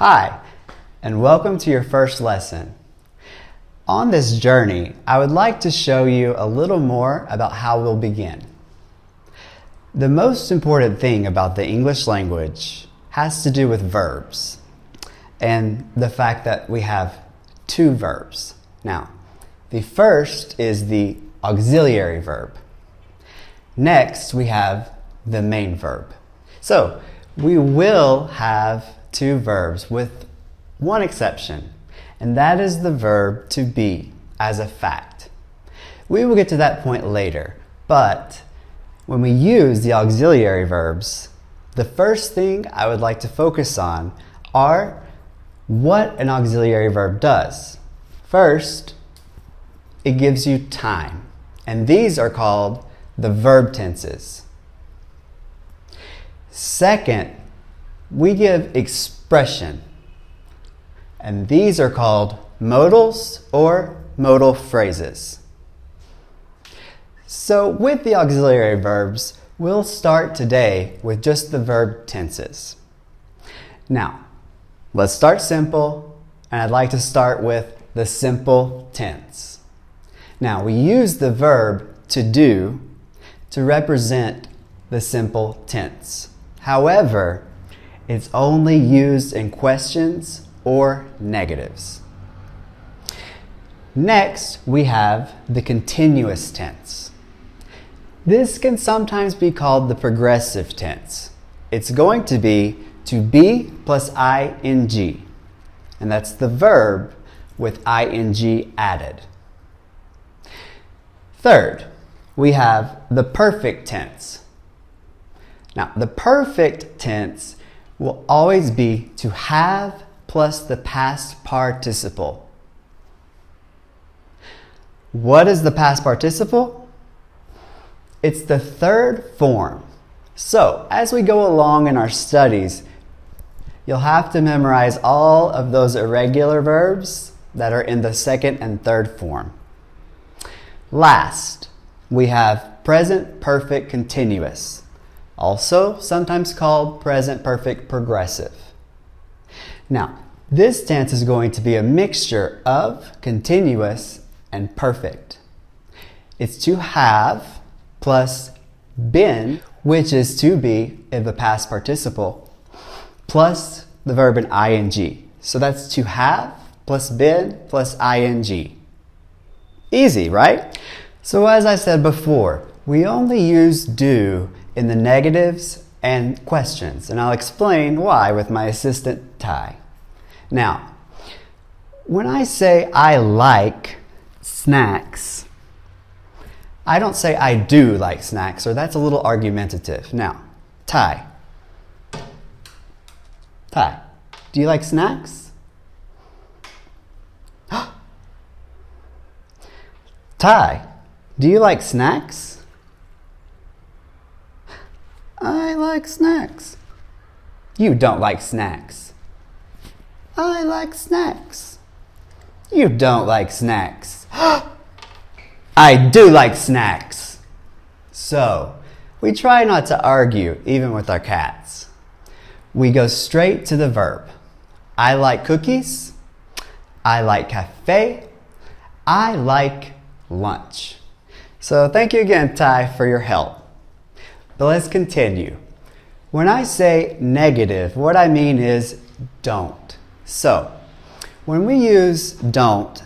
Hi, and welcome to your first lesson. On this journey, I would like to show you a little more about how we'll begin. The most important thing about the English language has to do with verbs and the fact that we have two verbs. Now, the first is the auxiliary verb. Next, we have the main verb. So, we will have two verbs with one exception, and that is the verb to be as a fact. We will get to that point later, but when we use the auxiliary verbs, the first thing I would like to focus on are what an auxiliary verb does. First, it gives you time, and these are called the verb tenses. Second, we give expression, and these are called modals or modal phrases. So with the auxiliary verbs, we'll start today with just the verb tenses. Now, let's start simple, and I'd like to start with the simple tense. Now, we use the verb to do to represent the simple tense. However, it's only used in questions or negatives. Next, we have the continuous tense. This can sometimes be called the progressive tense. It's going to be plus ing, and that's the verb with ing added. Third, we have the perfect tense. Now, the perfect tense will always be to have plus the past participle. What is the past participle? It's the third form. So, as we go along in our studies, you'll have to memorize all of those irregular verbs that are in the second and third form. Last, we have present perfect continuous, also sometimes called present perfect progressive. Now, this tense is going to be a mixture of continuous and perfect. It's to have plus been, which is to be in the past participle, plus the verb in ing. So that's to have plus been plus ing. Easy, right? So as I said before, we only use do in the negatives and questions, and I'll explain why with my assistant Ty. Now, when I say I like snacks, I don't say I do like snacks, or that's a little argumentative. Now, Ty, do you like snacks? Ty, do you like snacks? I like snacks. You don't like snacks. I like snacks. You don't like snacks. I do like snacks. So, we try not to argue even with our cats. We go straight to the verb. I like cookies. I like cafe. I like lunch. So thank you again, Ty, for your help. But let's continue. When I say negative, what I mean is don't. So, when we use don't,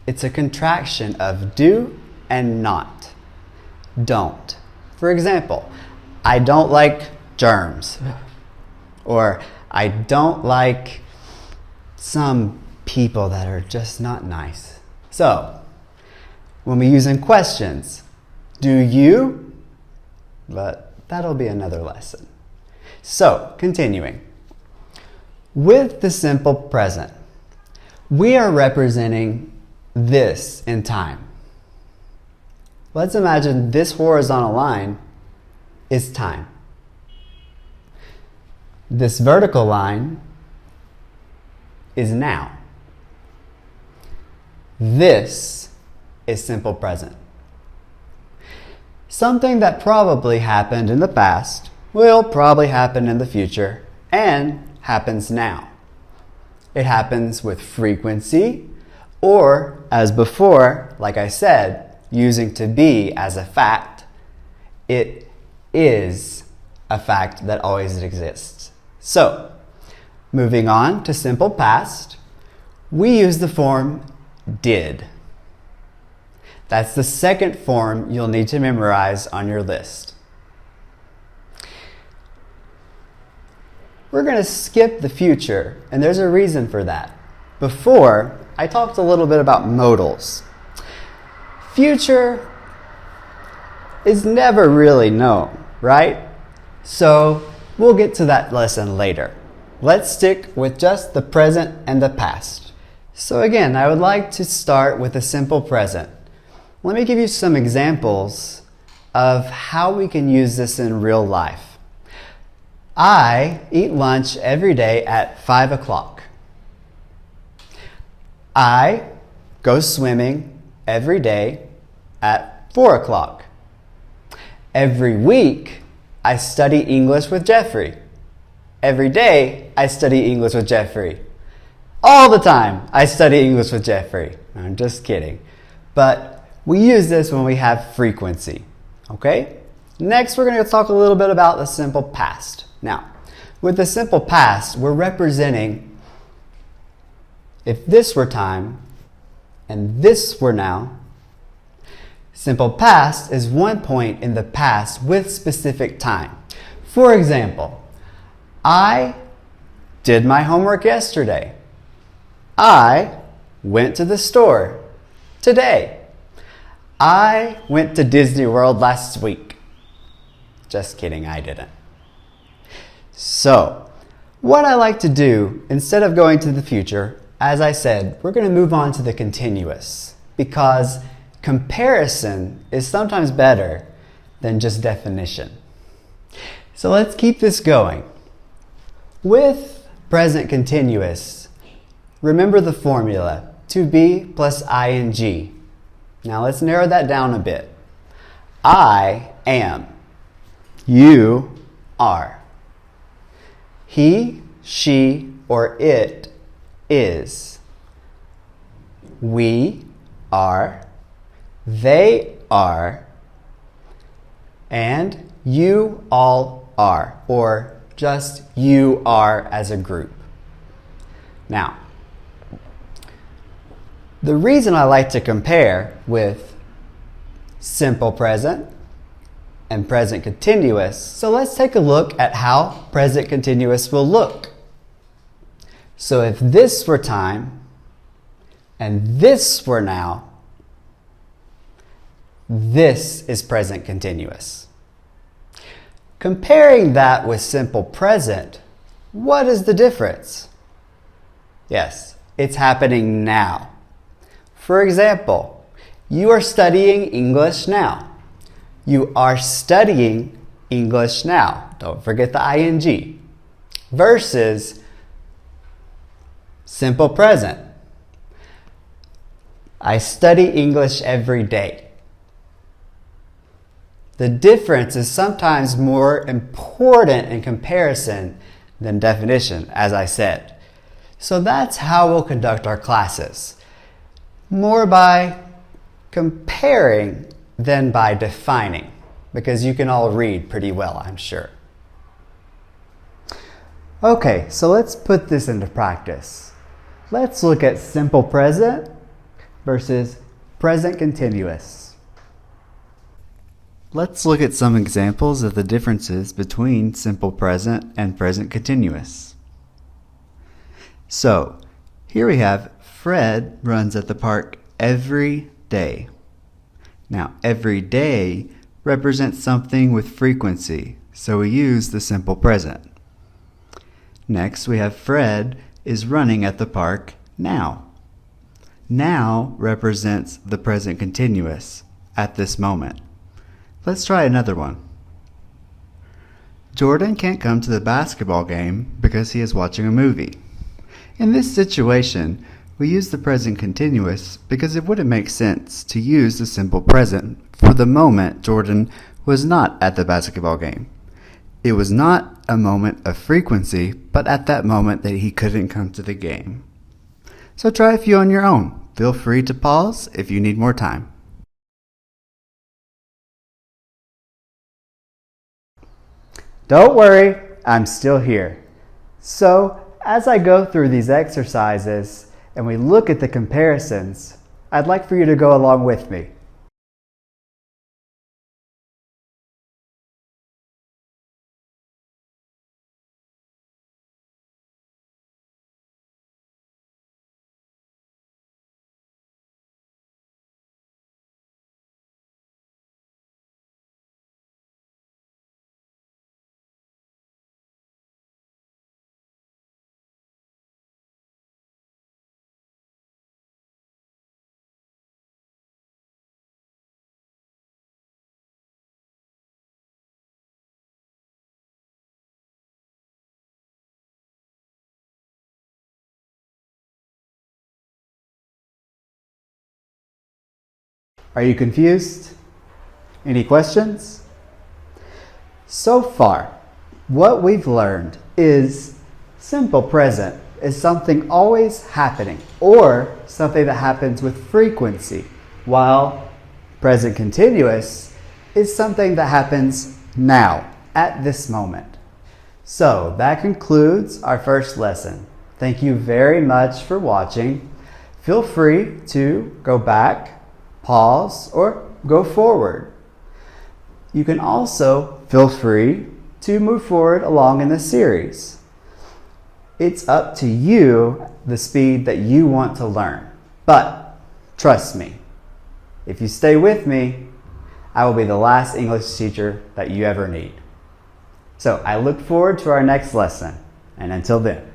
it's a contraction of do and not. Don't. For example, I don't like germs. Or I don't like some people that are just not nice. So, when we use in questions, do you? But that'll be another lesson. So, continuing. With the simple present, we are representing this in time. Let's imagine this horizontal line is time. This vertical line is now. This is simple present. Something that probably happened in the past will probably happen in the future and happens now. it happens with frequency, or as before, like I said, using to be as a fact, it is a fact that always exists. So, moving on to simple past, we use the form did. That's the second form you'll need to memorize on your list. We're going to skip the future, and there's a reason for that. Before, I talked a little bit about modals. Future is never really known, right? So we'll get to that lesson later. Let's stick with just the present and the past. So again, I would like to start with the simple present. Let me give you some examples of how we can use this in real life. I eat lunch every day at 5 o'clock. I go swimming every day at 4 o'clock. Every week, I study English with Jeffrey. Every day, I study English with Jeffrey. All the time, I study English with Jeffrey. I'm just kidding. But we use this when we have frequency. Okay? Next, we're going to talk a little bit about the simple past. Now, with the simple past, we're representing if this were time and this were now. Simple past is one point in the past with specific time. For example, I did my homework yesterday. I went to the store today. I went to Disney World last week. Just kidding, I didn't. So, what I like to do, instead of going to the future, as I said, we're going to move on to the continuous, because comparison is sometimes better than just definition. So let's keep this going. With present continuous, remember the formula, to be plus ing. Now let's narrow that down a bit. I am. You are. He, she, or it is. We are. They are. And you all are. Or just you are as a group. Now, the reason I like to compare with simple present and present continuous, so let's take a look at how present continuous will look. So if this were time and this were now, this is present continuous. Comparing that with simple present, what is the difference? Yes, it's happening now. For example, you are studying English now. You are studying English now. Don't forget the ing. Versus simple present. I study English every day. The difference is sometimes more important in comparison than definition, as I said. So that's how we'll conduct our classes. More by comparing than by defining, because you can all read pretty well, I'm sure. Okay, so let's put this into practice. Let's look at simple present versus present continuous. Let's look at some examples of the differences between simple present and present continuous. So, here we have Fred runs at the park every day. Now, every day represents something with frequency, so we use the simple present. Next, we have Fred is running at the park now. Now represents the present continuous, at this moment. Let's try another one. Jordan can't come to the basketball game because he is watching a movie. In this situation, we use the present continuous because it wouldn't make sense to use the simple present for the moment Jordan was not at the basketball game. It was not a moment of frequency, but at that moment that he couldn't come to the game. So try a few on your own. Feel free to pause if you need more time. Don't worry, I'm still here. So, as I go through these exercises and we look at the comparisons, I'd like for you to go along with me. Are you confused? Any questions? So far, what we've learned is simple present is something always happening or something that happens with frequency, while present continuous is something that happens now, at this moment. So that concludes our first lesson. Thank you very much for watching. Feel free to go back, pause, or go forward. You can also feel free to move forward along in the series. It's up to you the speed that you want to learn. But trust me, if you stay with me, I will be the last English teacher that you ever need. So I look forward to our next lesson, and until then,